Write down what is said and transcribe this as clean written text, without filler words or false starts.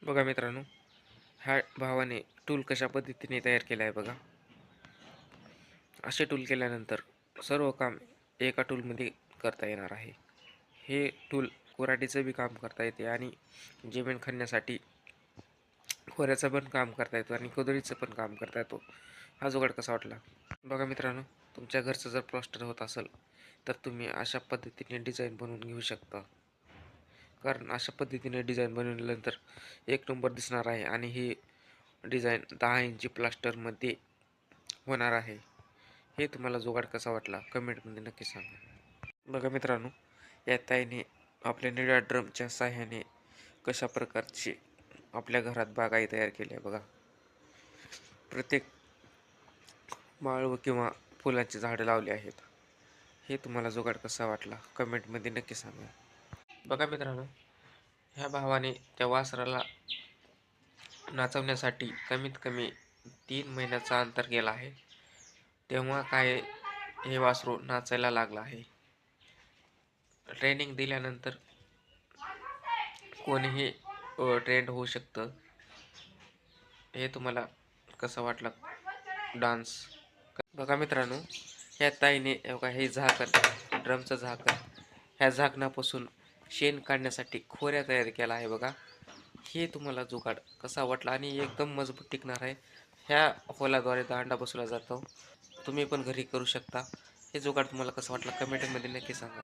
बघा मित्रांनो, ह्या भावाने टूल कशा पद्धतीने तयार केला आहे बघा. असे टूल केल्यानंतर सर्व काम एका टूलमध्ये करता येणार आहे. हे टूल कुऱ्हाडीचं बी काम करता येते आणि जमीन खणण्यासाठी खोऱ्याचं पण काम करता येतो आणि कुदळीचं पण काम करता येतो. हा जुगाड कसा वाटला? बघा मित्रांनो, तुमच्या घरचं जर प्लास्टर होत असेल तर तुम्ही अशा पद्धतीने डिझाईन बनवून घेऊ शकता. कारण अशा पद्धतीने डिझाईन बनवल्यानंतर एक नंबर दिसणार आहे आणि ही डिझाईन 10 इंची प्लास्टरमध्ये होणार आहे. हे तुम्हाला जुगाड कसा वाटला कमेंटमध्ये नक्की सांगा. बघा मित्रांनो, या ताईने आपल्या निळ्या ड्रमच्या साह्याने कशा प्रकारची आपल्या घरात बागाई तयार केली आहे बघा. प्रत्येक माळ किंवा फुलांची झाडं लावली आहेत. हे तुम्हाला जुगाड कसा वाटला कमेंटमध्ये नक्की सांगा. बघा मित्रांनो, ह्या भावाने त्या वासराला नाचवण्यासाठी कमीत कमी 3 महिन्याचा अंतर गेला आहे. तेव्हा काय हे वासरू नाचायला लागलं आहे. ट्रेनिंग दिल्यानंतर कोणीही ट्रेंड होऊ शकतं. हे तुम्हाला कसं वाटलं डान्स? बघा मित्रांनो, ह्या ताईने बघा हे झाकण, ड्रमचं झाकण, ह्या झाकणापासून शेण काढण्यासाठी खोऱ्या तयार केला आहे बघा. हे तुम्हाला जुगाड कसा वाटला आणि एकदम मजबूत टिकणार आहे. ह्या होलाद्वारे दांडा बसवला जातो. तुम्ही पण घरी करू शकता. हे जुगाड तुम्हाला कसं वाटलं कमेंटमध्ये नक्की सांगा.